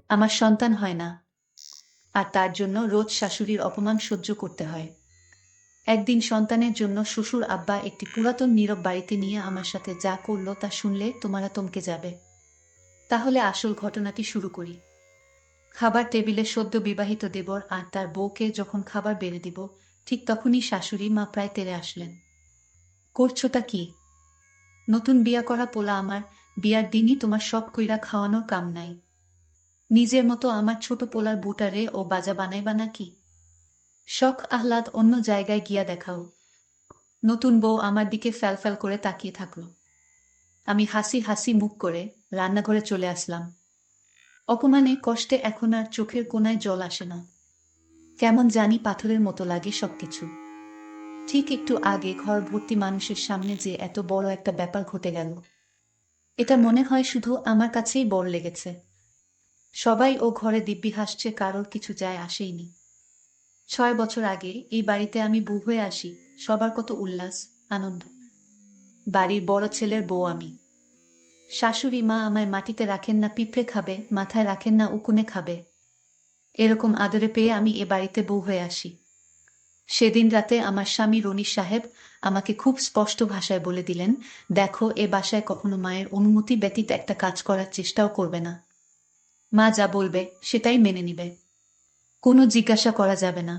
আমার সন্তান হয় না, আর তার জন্য রোজ শাশুড়ির অপমান সহ্য করতে হয়। একদিন সন্তানের জন্য শ্বশুর আব্বা একটি পুরাতন নীরব বাড়িতে নিয়ে আমার সাথে যা করলো তা শুনলে তোমরা চমকে যাবে। তাহলে আসল ঘটনাটি শুরু করি। খাবার টেবিলে সদ্য বিবাহিত দেবর আর তার বউকে যখন খাবার বেড়ে দিব, ঠিক তখনই শাশুড়ি মা প্রায় তেড়ে আসলেন। করছোটা কি? নতুন বিয়া করা পোলা আমার, বিয়ার দিনই তোমার সব কইরা খাওয়ানোর কাম নাই? নিজের মতো আমার ছোট পোলার বুটারে ও বাজা বানাইবা নাকি? শখ আহ্লাদ অন্য জায়গায় গিয়া দেখাও। নতুন বউ আমার দিকে ফ্যালফ্যাল করে তাকিয়ে থাকলো। আমি হাসি হাসি মুখ করে রান্নাঘরে চলে আসলাম। অপমানে কষ্টে এখন আর চোখের কোণায় জল আসে না। কেমন জানি পাথরের মতো লাগে সবকিছু। ঠিক একটু আগে ঘর ভর্তি মানুষের সামনে যে এত বড় একটা ব্যাপার ঘটে গেল, এটা মনে হয় শুধু আমার কাছেই বড় লেগেছে। সবাই ও ঘরে দিব্যি হাসছে, কারোর কিছু যায় আসেইনি। 6 বছর আগে এই বাড়িতে আমি বউ হয়ে আসি, সবার কত উল্লাস, আনন্দ। বাড়ির বড় ছেলের বউ আমি। শাশুড়ি মা আমায় মাটিতে রাখেন না পিঁপড়ে খাবে, মাথায় রাখেন না উকুনে খাবে। এরকম আদরে পেয়ে আমি এ বাড়িতে বউ হয়ে আসি। সেদিন রাতে আমার স্বামী রনি সাহেব আমাকে খুব স্পষ্ট ভাষায় বলে দিলেন, দেখো, এ বাসায় কখনো মায়ের অনুমতি ব্যতীত একটা কাজ করার চেষ্টাও করবে না। মা যা বলবে সেটাই মেনে নিবে, কোনো জিজ্ঞাসা করা যাবে না।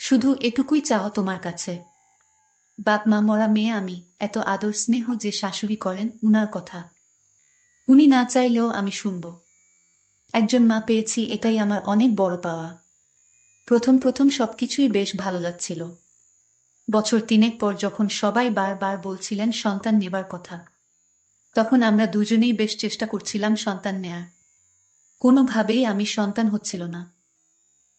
শুধু এটুকুই চাও তোমার কাছে। বাপ মা মরা মেয়ে আমি, এত আদর স্নেহ যে শাশুড়ি করেন উনার কথা উনি না চাইলেও আমি শুনব। একজন মা পেয়েছি, এটাই আমার অনেক বড় পাওয়া। প্রথম প্রথম সবকিছুই বেশ ভালো লাগছিল। বছর তিনেক পর যখন সবাই বারবার বলছিলেন সন্তান নেবার কথা, তখন আমরা দুজনেই বেশ চেষ্টা করছিলাম সন্তান নেয়ার। কোনোভাবেই আমি সন্তান হচ্ছিল না।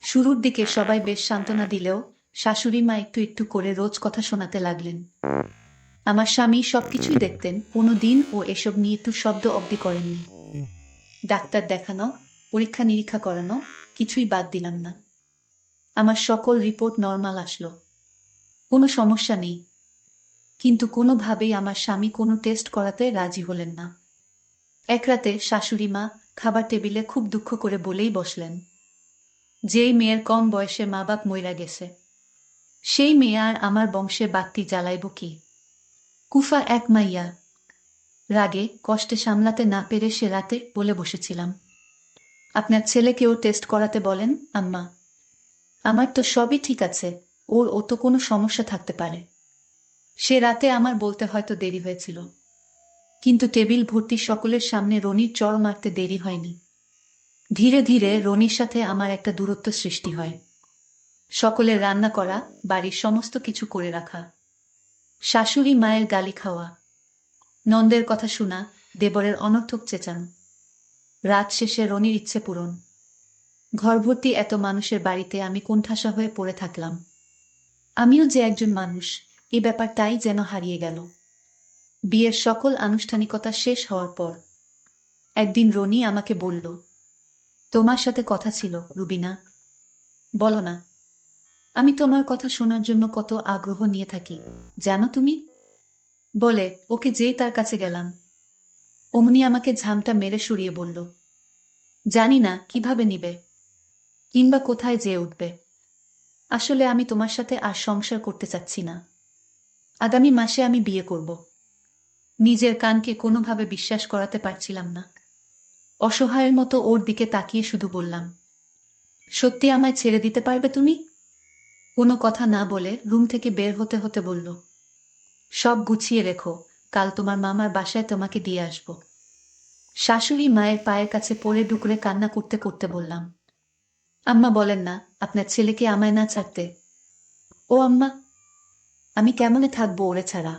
শুরুর দিকে সবাই বেশ সান্ত্বনা দিলেও শাশুড়ি মা একটু একটু করে রোজ কথা শোনাতে লাগলেন। আমার স্বামী সবকিছুই দেখতেন, কোনো দিন ও এসব নিয়ে একটু শব্দ অবধি করেননি। ডাক্তার দেখানো, পরীক্ষা নিরীক্ষা করানো, কিছুই বাদ দিলাম না। আমার সকল রিপোর্ট নরমাল আসলো, কোনো সমস্যা নেই। কিন্তু কোনোভাবেই আমার স্বামী কোনো টেস্ট করাতে রাজি হলেন না। এক রাতে শাশুড়ি মা খাবার টেবিলে খুব দুঃখ করে বলেই বসলেন, যেই মেয়ের কম বয়সে মা বাপ মইরা গেছে, সেই মেয়ে আর আমার বংশে বাত্তি জ্বালাইব কি? কুফা এক মাইয়া। রাগে কষ্টে সামলাতে না পেরে সে রাতে বলে বসেছিলাম, আপনার ছেলেকেও টেস্ট করাতে বলেন আম্মা। আমার তো সবই ঠিক আছে, ওর ও তো কোনো সমস্যা থাকতে পারে। সে রাতে আমার বলতে হয়তো দেরি হয়েছিল, কিন্তু টেবিল ভর্তি সকলের সামনে রনির চড় মারতে দেরি হয়নি। ধীরে ধীরে রনির সাথে আমার একটা দূরত্ব সৃষ্টি হয়। সকলের রান্না করা, বাড়ির সমস্ত কিছু করে রাখা, শাশুড়ি মায়ের গালি খাওয়া, নন্দের কথা শোনা, দেবরের অনর্থক চেঁচানো, রাত শেষে রনির ইচ্ছে পূরণ। ঘরভর্তি এত মানুষের বাড়িতে আমি কোণঠাসা হয়ে পড়ে থাকলাম। আমিও যে একজন মানুষ, এই ব্যাপারটাই যেন হারিয়ে গেল। বিয়ের সকল আনুষ্ঠানিকতা শেষ হওয়ার পর একদিন রনি আমাকে বলল, তোমার সাথে কথা ছিল রুবিনা। বলো না। আমি তোমার কথা শোনার জন্য কত আগ্রহ নিয়ে থাকি জানো তুমি। বলে ওকে যেই তার কাছে গেলাম, অমনি আমাকে ঝামটা মেরে সরিয়ে বলল, জানি না কিভাবে নিবে, কিংবা কোথায় যেয়ে উঠবে। আসলে আমি তোমার সাথে আর সংসার করতে চাচ্ছি না। আগামী মাসে আমি বিয়ে করব। নিজের কানকে কোনোভাবে বিশ্বাস করাতে পারছিলাম না। অসহায়ের মতো ওর দিকে তাকিয়ে শুধু বললাম, সত্যি আমায় ছেড়ে দিতে পারবে তুমি? কোনো কথা না বলে রুম থেকে বের হতে হতে বলল, সব গুছিয়ে রেখো, কাল তোমার মামার বাসায় তোমাকে দিয়ে আসব। শাশুড়ি মায়ের পায়ের কাছে পড়ে ডুকরে কান্না করতে করতে বললাম, আম্মা বলেন না আপনার ছেলেকে আমায় না ছাড়তে। ও আম্মা, আমি কেমনে থাকবো ওরে ছাড়া?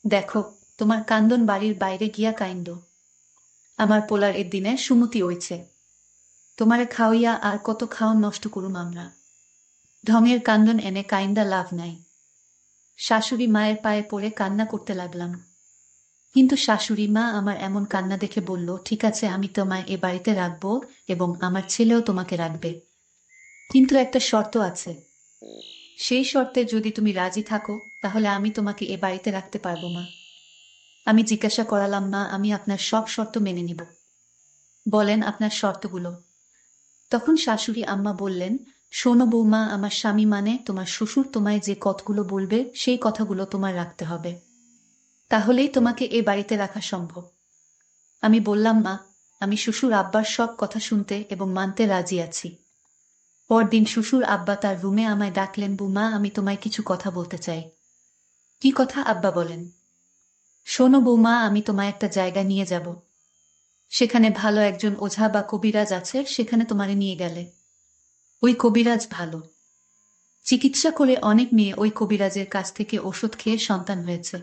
দেখো, তোমার কান্দন বাড়ির বাইরে গিয়া কাইন্দ। আমার পোলার এর দিনে সুমতি হইছে। তোমারে খাওয়াইয়া আর কত খাওন নষ্ট করুম আমরা? ঢঙের কান্দন এনে কাইন্দা লাভ নাই। শাশুড়ি মায়ের পায়ে পড়ে কান্না করতে লাগলাম। কিন্তু শাশুড়ি মা আমার এমন কান্না দেখে বলল, ঠিক আছে, আমি তোমায় এ বাড়িতে রাখবো এবং আমার ছেলেও তোমাকে রাখবে, কিন্তু একটা শর্ত আছে। সেই শর্তে যদি তুমি রাজি থাকো তাহলে আমি তোমাকে এ বাড়িতে রাখতে পারবো। মা, আমি জিজ্ঞাসা করালাম, মা, আমি আপনার সব শর্ত মেনে নিব? বলেন আপনার শর্তগুলো। তখন শাশুড়ি আম্মা বললেন, শোনো বৌমা, আমার স্বামী মানে তোমার শ্বশুর তোমায় যে কথাগুলো বলবে সেই কথাগুলো তোমার রাখতে হবে, তাহলেই তোমাকে এ বাড়িতে রাখা সম্ভব। আমি বললাম, মা, আমি শ্বশুর আব্বার সব কথা শুনতে এবং মানতে রাজি আছি। পরদিন শ্বশুর আব্বা তার রুমে আমায় ডাকলেন, বৌমা, আমি তোমায় কিছু কথা বলতে চাই। কি কথা আব্বা, বলেন। শোনো বৌমা, আমি তোমায় একটা জায়গায় নিয়ে যাব। সেখানে ভালো একজন ওঝা বা কবিরাজ আছে, সেখানে তোমারে নিয়ে গেলে ওই কবিরাজ ভালো চিকিৎসা করে অনেক মেয়ে ওই কবিরাজের কাছ থেকে ওষুধ খেয়ে সন্তান হয়েছে।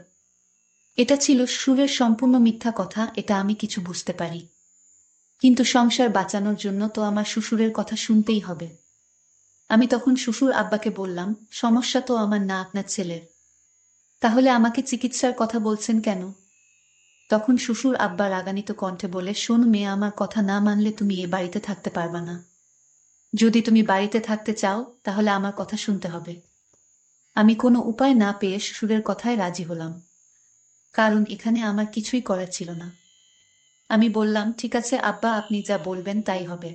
এটা ছিল সুরের সম্পূর্ণ মিথ্যা কথা, এটা আমি কিছু বুঝতে পারি। কিন্তু সংসার বাঁচানোর জন্য তো আমার শ্বশুরের কথা শুনতেই হবে। আমি তখন শ্বশুর আব্বাকে বললাম, সমস্যা তো আমার না, আপনার ছেলের। তাহলে আমাকে চিকিৎসার কথা বলছেন কেন? তখন শ্বশুর আব্বা রাগান্বিত কণ্ঠে বলে, শোন মেয়ে, আমার কথা না মানলে তুমি এ বাড়িতে থাকতে পারবা না। যদি তুমি বাড়িতে থাকতে চাও তাহলে আমার কথা শুনতে হবে। আমি কোনো উপায় না পেয়ে শ্বশুরের কথায় রাজি হলাম, কারণ এখানে আমার কিছুই করার ছিল না। আমি বললাম, ঠিক আছে আব্বা, আপনি যা বলবেন তাই হবে।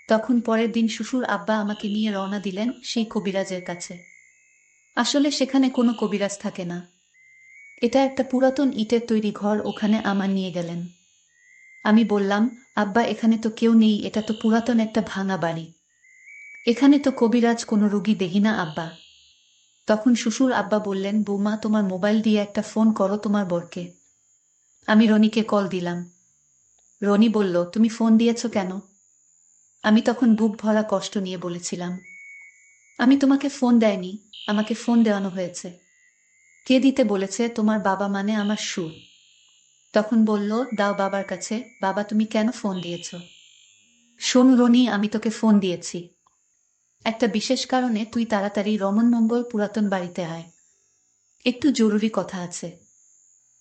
তখন পরের দিন শ্বশুর আব্বা আমাকে নিয়ে রওনা দিলেন সেই কবিরাজের কাছে। আসলে সেখানে কোনো কবিরাজ থাকে না, এটা একটা পুরাতন ইটের তৈরি ঘর, ওখানে আমার নিয়ে গেলেন। আমি বললাম, আব্বা, এখানে তো কেউ নেই, এটা তো পুরাতন একটা ভাঙা বাড়ি, এখানে তো কবিরাজ কোনো রোগী দেখি না আব্বা। তখন শ্বশুর আব্বা বললেন, বৌমা, তোমার মোবাইল দিয়ে একটা ফোন করো তোমার বরকে। আমি রনিকে কল দিলাম। রনি বলল, তুমি ফোন দিয়েছ কেন? আমি তখন বুক ভরা কষ্ট নিয়ে বলেছিলাম, আমি তোমাকে ফোন দেয়নি, আমাকে ফোন দেওয়ানো হয়েছে। কে দিতে বলেছে? তোমার বাবা, মানে আমার সুর। তখন বলল, দাও বাবার কাছে। বাবা, তুমি কেন ফোন দিয়েছ? শোন রনি, আমি তোকে ফোন দিয়েছি একটা বিশেষ কারণে, তুই তাড়াতাড়ি রমনমঙ্গল পুরাতন বাড়িতে আয়, একটু জরুরি কথা আছে।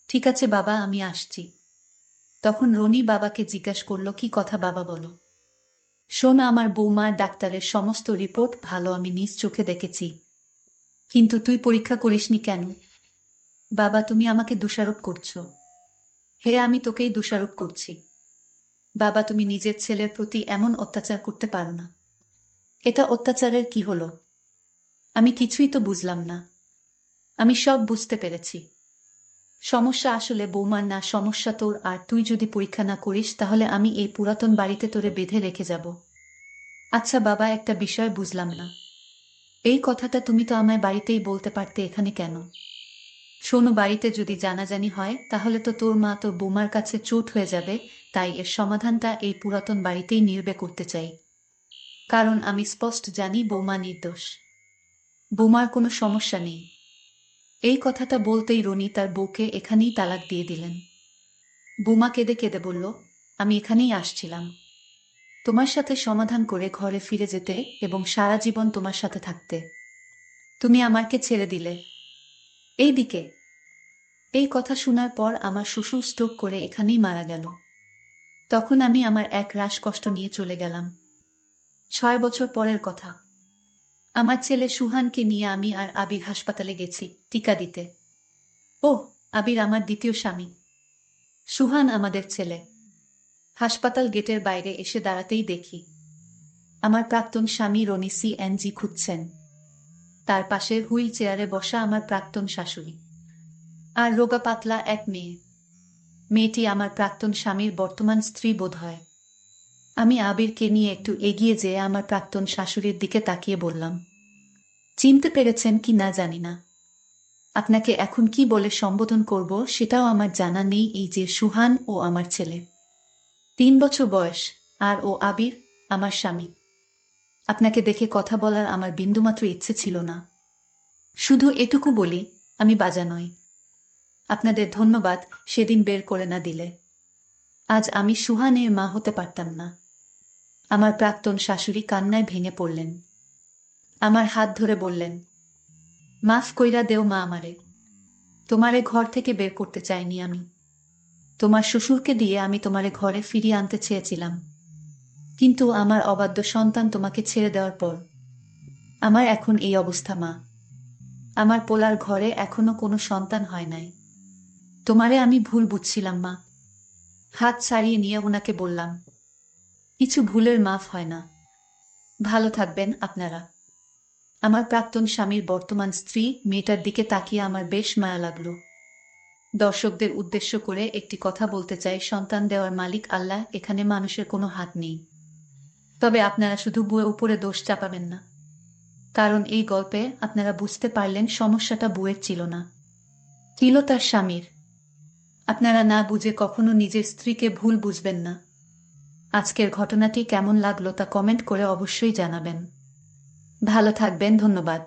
ঠিক আছে বাবা, আমি আসছি। তখন রনি বাবাকে জিজ্ঞাসা করল, কি কথা বাবা, বলো। শোন, আমার বৌমার ডাক্তারের সমস্ত রিপোর্ট ভালো, আমি নিজ চোখে দেখেছি। কিন্তু তুই পরীক্ষা করিসনি কেন? বাবা, তুমি আমাকে দোষারোপ করছো। হে, আমি তোকেই দোষারোপ করছি। বাবা, তুমি নিজের ছেলের প্রতি এমন অত্যাচার করতে পারো না। এটা অত্যাচারের কি হলো? আমি কিছুই তো বুঝলাম না। আমি সব বুঝতে পেরেছি। সমস্যা আসলে বৌমার না, সমস্যা তোর, আর তুই যদি পরীক্ষা না করিস তাহলে আমি এই পুরাতন বাড়িতে তোরে বেঁধে রেখে যাব। আচ্ছা বাবা, একটা বিষয় বুঝলাম না। এই কথাটা তুমি তো আমায় বাড়িতেই বলতে পারতে, এখানে কেন? শোনো, বাড়িতে যদি জানাজানি হয় তাহলে তো তোর মা তোর বৌমার কাছে চোট হয়ে যাবে, তাই এর সমাধানটা এই পুরাতন বাড়িতেই নির্বে করতে চাই। কারণ আমি স্পষ্ট জানি বৌমা নির্দোষ, বৌমার কোনো সমস্যা নেই। এই কথাটা বলতেই রনি তার বউকে এখানেই তালাক দিয়ে দিলেন। বৌমা কেঁদে কেঁদে বলল, আমি এখানেই আসছিলাম তোমার সাথে সমাধান করে ঘরে ফিরে যেতে এবং সারা জীবন তোমার সাথে থাকতে। তুমি আমাকে ছেড়ে দিলে। এইদিকে এই কথা শোনার পর আমার শ্বশুর স্ট্রোক করে এখানেই মারা গেল। তখন আমি আমার এক রাশ কষ্ট নিয়ে চলে গেলাম। 6 বছর পরের কথা। আমার ছেলে সুহানকে নিয়ে আমি আর আবির হাসপাতালে গেছি টিকা দিতে। ওহ, আবির আমার দ্বিতীয় স্বামী, সুহান আমাদের ছেলে। হাসপাতাল গেটের বাইরে এসে দাঁড়াতেই দেখি আমার প্রাক্তন স্বামী রনি CNG খুঁজছেন। তার পাশে হুইল চেয়ারে বসা আমার প্রাক্তন শাশুড়ি আর রোগা পাতলা এক মেয়ে। মেয়েটি আমার প্রাক্তন স্বামীর বর্তমান স্ত্রী বোধ হয়। আমি আবিরকে নিয়ে একটু এগিয়ে যেয়ে আমার প্রাক্তন শাশুড়ির দিকে তাকিয়ে বললাম, চিনতে পেরেছেন কি না জানি না, আপনাকে এখন কি বলে সম্বোধন করব সেটাও আমার জানা নেই। এই যে সুহান, ও আমার ছেলে, 3 বছর বয়স, আর ও আবির, আমার স্বামী। আপনাকে দেখে কথা বলার আমার বিন্দুমাত্র ইচ্ছে ছিল না। শুধু এটুকু বলি, আমি বাজা নই। আপনাদের ধন্যবাদ সেদিন বের করে না দিলে আজ আমি সুহানের মা হতে পারতাম না। আমার প্রাক্তন শাশুড়ি কান্নায় ভেঙে পড়লেন। আমার হাত ধরে বললেন, মাফ কইরা দেও মা আমারে, তোমারে ঘর থেকে বের করতে চাইনি আমি। তোমার শ্বশুরকে দিয়ে আমি তোমারে ঘরে ফিরিয়ে আনতে চেয়েছিলাম, কিন্তু আমার অবাধ্য সন্তান তোমাকে ছেড়ে দেওয়ার পর আমার এখন এই অবস্থা মা। আমার পোলার ঘরে এখনো কোনো সন্তান হয় নাই। তোমারে আমি ভুল বুঝছিলাম মা। হাত ছাড়িয়ে নিয়ে ওনাকে বললাম, কিছু ভুলের মাফ হয় না। ভালো থাকবেন আপনারা। আমার প্রাক্তন স্বামীর বর্তমান স্ত্রী মেয়েটার দিকে তাকিয়ে আমার বেশ মায়া লাগলো। দর্শকদের উদ্দেশ্য করে একটি কথা বলতে চাই, সন্তান দেওয়ার মালিক আল্লাহ, এখানে মানুষের কোনো হাত নেই। তবে আপনারা শুধু বউয়ের উপরে দোষ চাপাবেন না, কারণ এই গল্পে আপনারা বুঝতে পারলেন সমস্যাটা বউয়ের ছিল না, ছিল তার স্বামীর। আপনারা না বুঝে কখনো নিজের স্ত্রীকে ভুল বুঝবেন না। আজকের ঘটনাটি কেমন লাগলো তা কমেন্ট করে অবশ্যই জানাবেন। ভালো থাকবেন, ধন্যবাদ।